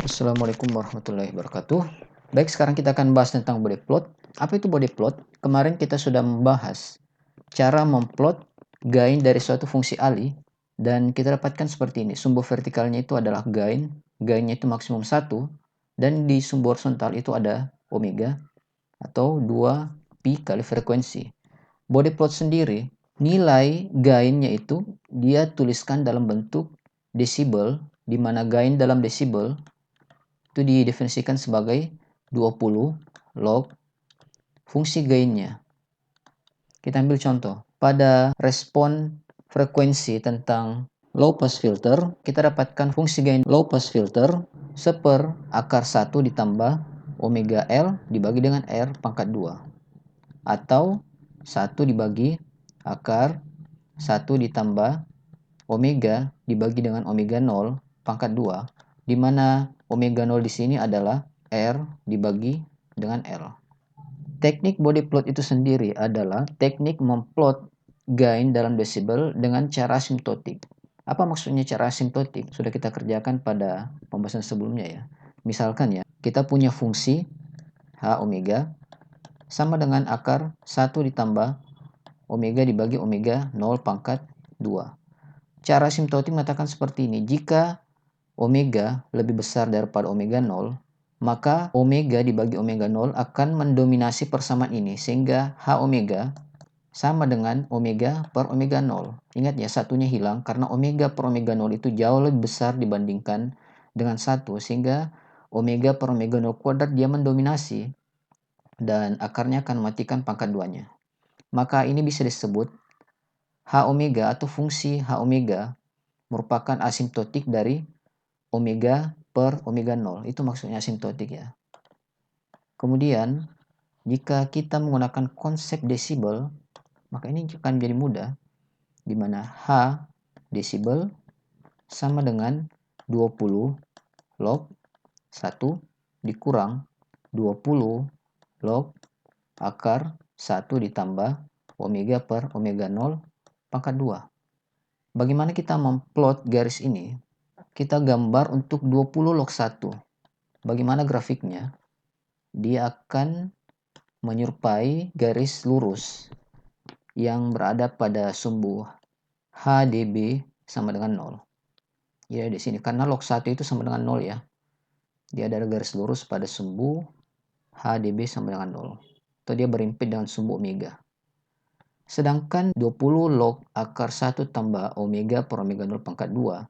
Assalamualaikum warahmatullahi wabarakatuh. Baik, sekarang kita akan bahas tentang body plot. Apa itu body plot? Kemarin kita sudah membahas cara memplot gain dari suatu fungsi Ali dan kita dapatkan seperti ini. Sumbu vertikalnya itu adalah gainnya itu maksimum 1 dan di sumbu horizontal itu ada omega atau 2pi kali frekuensi. Body plot sendiri, nilai gainnya itu dia tuliskan dalam bentuk desibel, di mana gain dalam desibel itu didefinisikan sebagai 20 log fungsi gainnya. Kita ambil contoh. Pada respon frekuensi tentang low pass filter, kita dapatkan fungsi gain low pass filter seper akar 1 ditambah omega L dibagi dengan R pangkat 2. Atau 1 dibagi akar 1 ditambah omega dibagi dengan omega 0 pangkat 2, di mana omega 0 di sini adalah R dibagi dengan L. Teknik body plot itu sendiri adalah teknik memplot gain dalam desibel dengan cara asimptotik. Apa maksudnya cara asimptotik? Sudah kita kerjakan pada pembahasan sebelumnya ya. Misalkan ya, kita punya fungsi H omega sama dengan akar 1 ditambah omega dibagi omega 0 pangkat 2. Cara asimptotik mengatakan seperti ini. Jika omega lebih besar daripada omega 0, maka omega dibagi omega 0 akan mendominasi persamaan ini, sehingga H omega sama dengan omega per omega 0. Ingat ya, satunya hilang karena omega per omega 0 itu jauh lebih besar dibandingkan dengan 1, sehingga omega per omega 0 kuadrat dia mendominasi dan akarnya akan mematikan pangkat 2-nya. Maka ini bisa disebut H omega atau fungsi H omega merupakan asimptotik dari omega per omega 0. Itu maksudnya asimptotik ya. Kemudian, jika kita menggunakan konsep desibel, maka ini akan menjadi mudah, di mana H desibel sama dengan 20 log 1 dikurang 20 log akar 1 ditambah omega per omega 0 pangkat 2. Bagaimana kita memplot garis ini? Kita gambar untuk 20 log 1. Bagaimana grafiknya? Dia akan menyerupai garis lurus yang berada pada sumbu HDB sama dengan 0. Ya, di sini karena log 1 itu sama dengan 0 ya. Dia ada garis lurus pada sumbu HDB sama dengan 0. Atau dia berimpit dengan sumbu omega. Sedangkan 20 log akar 1 tambah omega per omega 0 pangkat 2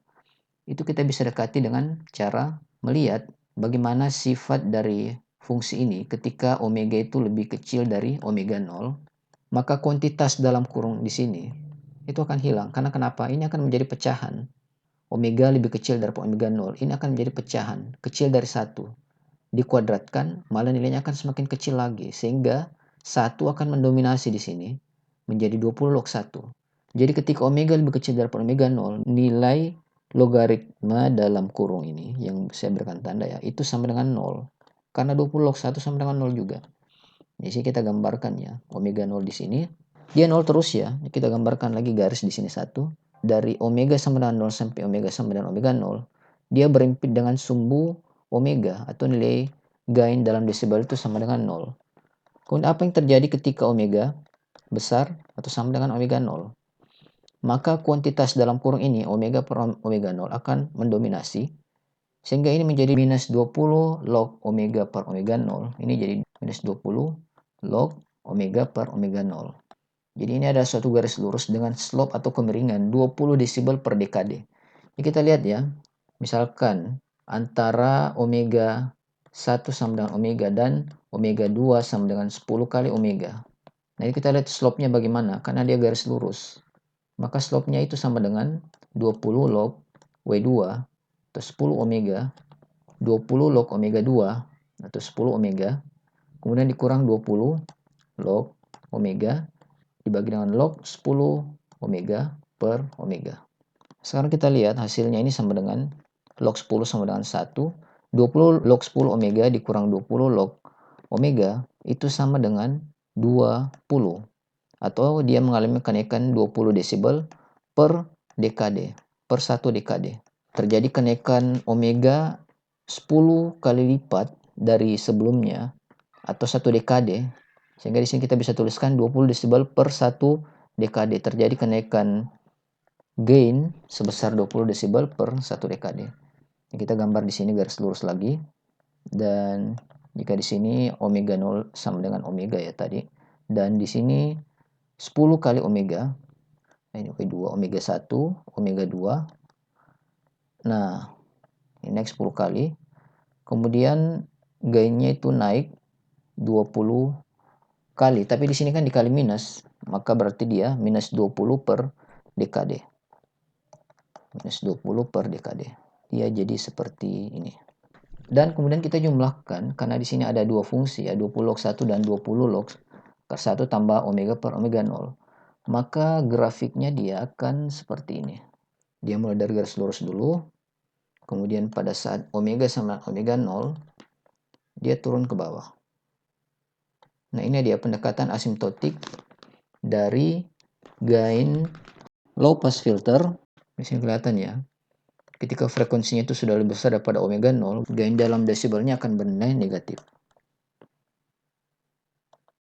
itu kita bisa dekati dengan cara melihat bagaimana sifat dari fungsi ini ketika omega itu lebih kecil dari omega 0, maka kuantitas dalam kurung di sini itu akan hilang. Karena kenapa? Ini akan menjadi pecahan. Omega lebih kecil dari omega 0, ini akan menjadi pecahan, kecil dari 1. Dikuadratkan, malah nilainya akan semakin kecil lagi, sehingga 1 akan mendominasi di sini, menjadi 20 log 1. Jadi ketika omega lebih kecil dari omega 0, nilai logaritma dalam kurung ini yang saya berikan tanda ya, itu sama dengan 0. Karena 20 log 1 sama dengan 0 juga. Di sini kita gambarkan ya, omega 0 di sini. Dia 0 terus ya. Kita gambarkan lagi garis di sini 1. Dari omega sama dengan 0 sampai omega sama dengan omega 0, dia berimpit dengan sumbu omega atau nilai gain dalam desibel itu sama dengan 0. Kemudian apa yang terjadi ketika omega besar atau sama dengan omega 0? Maka kuantitas dalam kurung ini, omega per omega 0, akan mendominasi. Sehingga ini menjadi minus 20 log omega per omega 0. Ini jadi minus 20 log omega per omega 0. Jadi ini ada suatu garis lurus dengan slope atau kemiringan 20 desibel per dekade. Jadi kita lihat ya, misalkan antara omega 1 sama dengan omega dan omega 2 sama dengan 10 kali omega. Nah ini kita lihat slope-nya bagaimana, karena dia garis lurus. Maka slope-nya itu sama dengan 20 log W2 atau 10 omega, 20 log omega 2 atau 10 omega, kemudian dikurang 20 log omega dibagi dengan log 10 omega per omega. Sekarang kita lihat hasilnya ini sama dengan log 10 sama dengan 1. 20 log 10 omega dikurang 20 log omega itu sama dengan 20. Atau dia mengalami kenaikan 20 desibel per dekade, per 1 dekade. Terjadi kenaikan omega 10 kali lipat dari sebelumnya atau 1 dekade, sehingga di sini kita bisa tuliskan 20 desibel per 1 dekade. Terjadi kenaikan gain sebesar 20 desibel per 1 dekade. Kita gambar di sini garis lurus lagi, dan jika di sini omega 0 sama dengan omega ya tadi, dan di sini 10 kali omega, ini omega 1, omega 2. Nah, ini naik 10 kali. Kemudian gainnya itu naik 20 kali, tapi di sini kan dikali minus, maka berarti dia minus 20 per dekade. Minus 20 per dekade. Dia jadi seperti ini. Dan kemudian kita jumlahkan, karena di sini ada dua fungsi ya, 20 log 1 dan 20 log 1 tambah omega per omega 0. Maka grafiknya dia akan seperti ini. Dia mulai dari garis lurus dulu, kemudian pada saat omega sama omega 0, dia turun ke bawah. Nah, ini dia pendekatan asimptotik dari gain low pass filter. Di sini kelihatan ya. Ketika frekuensinya itu sudah lebih besar daripada omega 0, gain dalam desibelnya akan bernilai negatif.